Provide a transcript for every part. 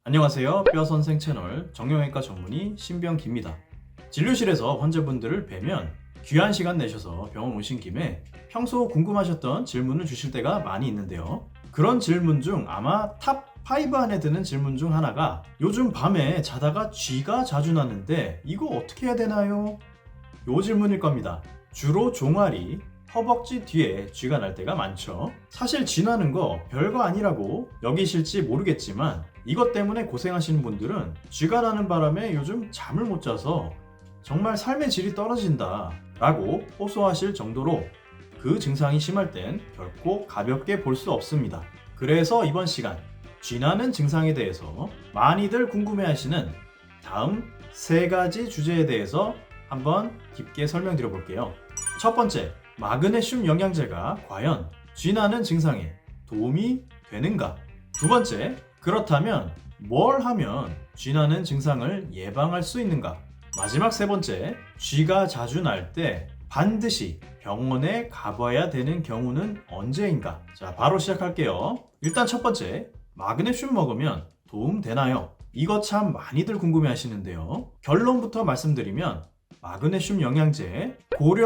안녕하세요. 뼈선생 채널 정형외과 전문의 신병기입니다. 진료실에서 환자분들을 뵈면 귀한 시간 내셔서 병원 오신 김에 평소 궁금하셨던 질문을 주실 때가 많이 있는데요. 그런 질문 중 아마 탑 5 안에 드는 질문 중 하나가 요즘 밤에 자다가 쥐가 자주 나는데 이거 어떻게 해야 되나요? 요 질문일 겁니다. 주로 종아리, 허벅지 뒤에 쥐가 날 때가 많죠. 사실 쥐 나는 거 별거 아니라고 여기실지 모르겠지만 이것 때문에 고생하시는 분들은 쥐가 나는 바람에 요즘 잠을 못 자서 정말 삶의 질이 떨어진다 라고 호소하실 정도로 그 증상이 심할 땐 결코 가볍게 볼 수 없습니다. 그래서 이번 시간 쥐 나는 증상에 대해서 많이들 궁금해하시는 다음 3가지 주제에 대해서 한번 깊게 설명드려 볼게요. 첫 번째, 마그네슘 영양제가 과연 쥐 나는 증상에 도움이 되는가? 두 번째, 그렇다면 뭘 하면 쥐 나는 증상을 예방할 수 있는가? 마지막 세 번째, 쥐가 자주 날 때 반드시 병원에 가봐야 되는 경우는 언제인가? 자, 바로 시작할게요. 일단 첫 번째, 마그네슘 먹으면 도움 되나요? 이거 참 많이들 궁금해 하시는데요. 결론부터 말씀드리면 마그네슘 영양제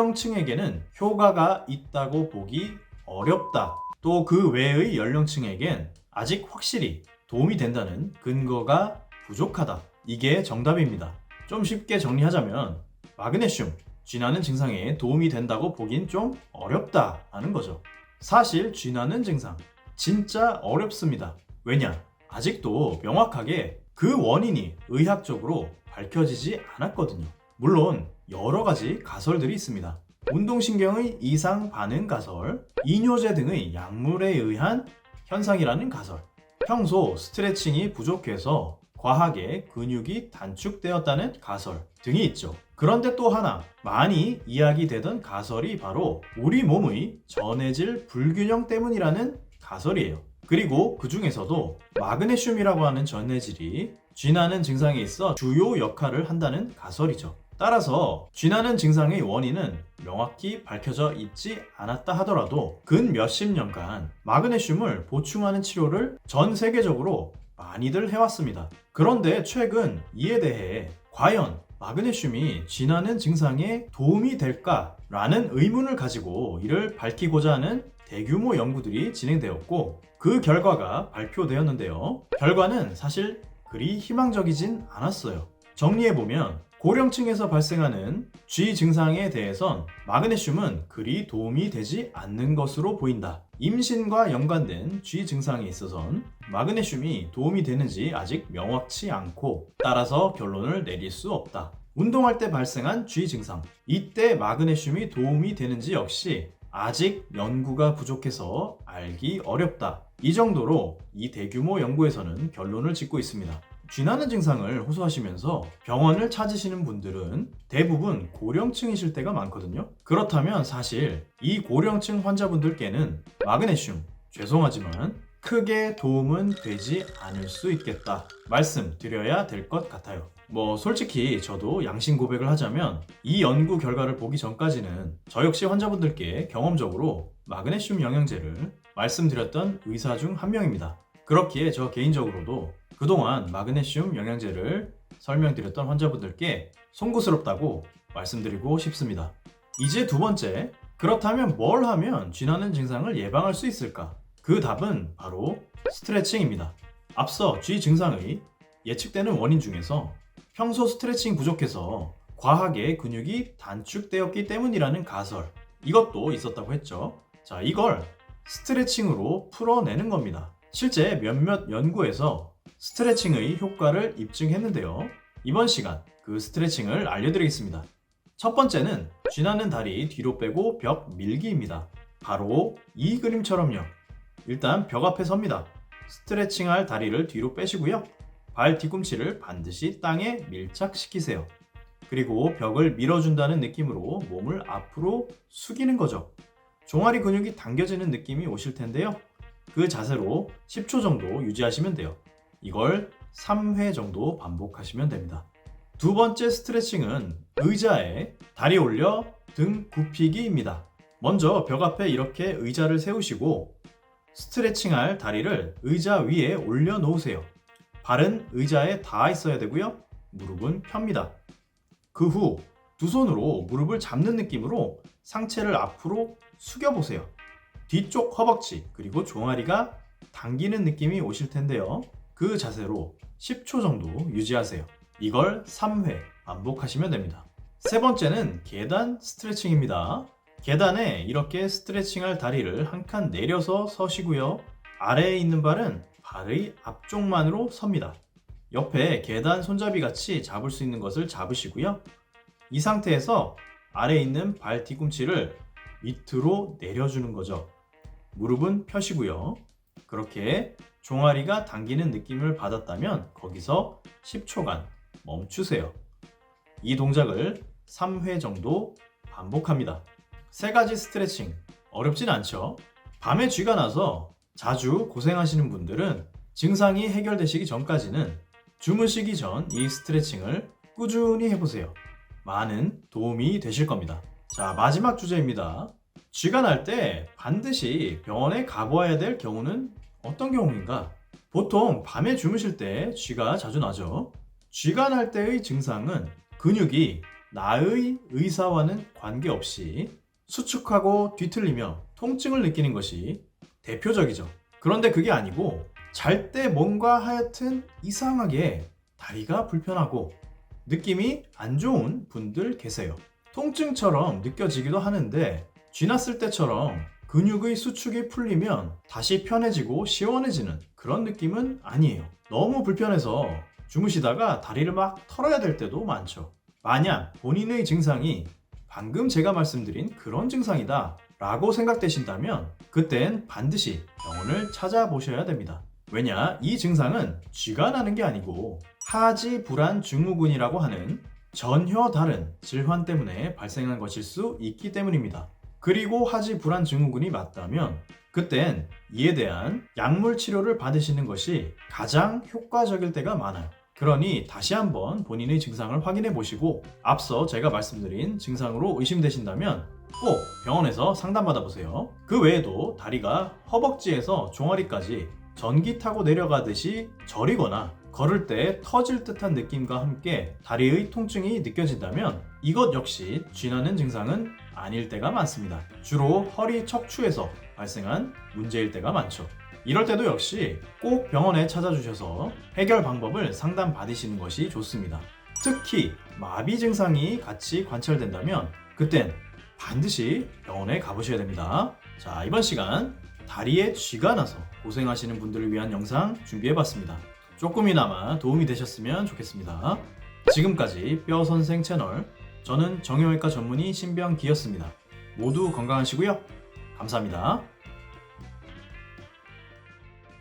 고령층에게는 효과가 있다고 보기 어렵다. 또 그 외의 연령층에겐 아직 확실히 도움이 된다는 근거가 부족하다. 이게 정답입니다. 좀 쉽게 정리하자면 마그네슘, 쥐 나는 증상에 도움이 된다고 보긴 좀 어렵다 하는 거죠. 사실 쥐 나는 증상 진짜 어렵습니다. 왜냐? 아직도 명확하게 그 원인이 의학적으로 밝혀지지 않았거든요. 물론 여러 가지 가설들이 있습니다. 운동신경의 이상 반응 가설, 이뇨제 등의 약물에 의한 현상이라는 가설, 평소 스트레칭이 부족해서 과하게 근육이 단축되었다는 가설 등이 있죠. 그런데 또 하나 많이 이야기되던 가설이 바로 우리 몸의 전해질 불균형 때문이라는 가설이에요. 그리고 그 중에서도 마그네슘이라고 하는 전해질이 쥐 나는 증상에 있어 주요 역할을 한다는 가설이죠. 따라서 쥐 나는 증상의 원인은 명확히 밝혀져 있지 않았다 하더라도 근 몇십 년간 마그네슘을 보충하는 치료를 전 세계적으로 많이들 해왔습니다. 그런데 최근 이에 대해 과연 마그네슘이 쥐 나는 증상에 도움이 될까라는 의문을 가지고 이를 밝히고자 하는 대규모 연구들이 진행되었고 그 결과가 발표되었는데요. 결과는 사실 그리 희망적이진 않았어요. 정리해보면 고령층에서 발생하는 쥐 증상에 대해선 마그네슘은 그리 도움이 되지 않는 것으로 보인다. 임신과 연관된 쥐 증상에 있어선 마그네슘이 도움이 되는지 아직 명확치 않고 따라서 결론을 내릴 수 없다. 운동할 때 발생한 쥐 증상, 이때 마그네슘이 도움이 되는지 역시 아직 연구가 부족해서 알기 어렵다. 이 정도로 이 대규모 연구에서는 결론을 짓고 있습니다. 쥐 나는 증상을 호소하시면서 병원을 찾으시는 분들은 대부분 고령층이실 때가 많거든요. 그렇다면 사실 이 고령층 환자분들께는 마그네슘, 죄송하지만 크게 도움은 되지 않을 수 있겠다 말씀드려야 될 것 같아요. 솔직히 저도 양심 고백을 하자면 이 연구 결과를 보기 전까지는 저 역시 환자분들께 경험적으로 마그네슘 영양제를 말씀드렸던 의사 중 한 명입니다. 그렇기에 저 개인적으로도 그동안 마그네슘 영양제를 설명드렸던 환자분들께 송구스럽다고 말씀드리고 싶습니다. 이제 두 번째, 그렇다면 뭘 하면 쥐 나는 증상을 예방할 수 있을까? 그 답은 바로 스트레칭입니다. 앞서 쥐 증상의 예측되는 원인 중에서 평소 스트레칭 부족해서 과하게 근육이 단축되었기 때문이라는 가설, 이것도 있었다고 했죠. 자, 이걸 스트레칭으로 풀어내는 겁니다. 실제 몇몇 연구에서 스트레칭의 효과를 입증했는데요. 이번 시간 그 스트레칭을 알려드리겠습니다. 첫 번째는 쥐 나는 다리 뒤로 빼고 벽 밀기입니다. 바로 이 그림처럼요. 일단 벽 앞에 섭니다. 스트레칭할 다리를 뒤로 빼시고요. 발 뒤꿈치를 반드시 땅에 밀착시키세요. 그리고 벽을 밀어준다는 느낌으로 몸을 앞으로 숙이는 거죠. 종아리 근육이 당겨지는 느낌이 오실 텐데요. 그 자세로 10초 정도 유지하시면 돼요. 이걸 3회 정도 반복하시면 됩니다. 두 번째 스트레칭은 의자에 다리 올려 등 굽히기입니다. 먼저 벽 앞에 이렇게 의자를 세우시고 스트레칭할 다리를 의자 위에 올려놓으세요. 발은 의자에 닿아 있어야 되고요. 무릎은 펴니다. 그 후 두 손으로 무릎을 잡는 느낌으로 상체를 앞으로 숙여보세요. 뒤쪽 허벅지 그리고 종아리가 당기는 느낌이 오실 텐데요. 그 자세로 10초 정도 유지하세요. 이걸 3회 반복하시면 됩니다. 세 번째는 계단 스트레칭입니다. 계단에 이렇게 스트레칭할 다리를 한 칸 내려서 서시고요. 아래에 있는 발은 발의 앞쪽만으로 섭니다. 옆에 계단 손잡이 같이 잡을 수 있는 것을 잡으시고요. 이 상태에서 아래에 있는 발 뒤꿈치를 밑으로 내려주는 거죠. 무릎은 펴시고요. 그렇게 종아리가 당기는 느낌을 받았다면 거기서 10초간 멈추세요. 이 동작을 3회 정도 반복합니다. 세 가지 스트레칭 어렵진 않죠? 밤에 쥐가 나서 자주 고생하시는 분들은 증상이 해결되시기 전까지는 주무시기 전 이 스트레칭을 꾸준히 해보세요. 많은 도움이 되실 겁니다. 자, 마지막 주제입니다. 쥐가 날 때 반드시 병원에 가보아야 될 경우는 어떤 경우인가? 보통 밤에 주무실 때 쥐가 자주 나죠. 쥐가 날 때의 증상은 근육이 나의 의사와는 관계없이 수축하고 뒤틀리며 통증을 느끼는 것이 대표적이죠. 그런데 그게 아니고 잘 때 뭔가 하여튼 이상하게 다리가 불편하고 느낌이 안 좋은 분들 계세요. 통증처럼 느껴지기도 하는데 쥐났을 때처럼 근육의 수축이 풀리면 다시 편해지고 시원해지는 그런 느낌은 아니에요. 너무 불편해서 주무시다가 다리를 막 털어야 될 때도 많죠. 만약 본인의 증상이 방금 제가 말씀드린 그런 증상이다 라고 생각되신다면 그땐 반드시 병원을 찾아보셔야 됩니다. 왜냐, 이 증상은 쥐가 나는 게 아니고 하지 불안 증후군이라고 하는 전혀 다른 질환 때문에 발생한 것일 수 있기 때문입니다. 그리고 하지 불안 증후군이 맞다면 그땐 이에 대한 약물 치료를 받으시는 것이 가장 효과적일 때가 많아요. 그러니 다시 한번 본인의 증상을 확인해 보시고 앞서 제가 말씀드린 증상으로 의심되신다면 꼭 병원에서 상담받아 보세요. 그 외에도 다리가 허벅지에서 종아리까지 전기 타고 내려가듯이 저리거나 걸을 때 터질 듯한 느낌과 함께 다리의 통증이 느껴진다면 이것 역시 쥐나는 증상은 아닐 때가 많습니다. 주로 허리 척추에서 발생한 문제일 때가 많죠. 이럴 때도 역시 꼭 병원에 찾아주셔서 해결 방법을 상담받으시는 것이 좋습니다. 특히 마비 증상이 같이 관찰된다면 그땐 반드시 병원에 가보셔야 됩니다. 자, 이번 시간 다리에 쥐가 나서 고생하시는 분들을 위한 영상 준비해봤습니다. 조금이나마 도움이 되셨으면 좋겠습니다. 지금까지 뼈선생 채널, 저는 정형외과 전문의 신병기였습니다. 모두 건강하시고요. 감사합니다.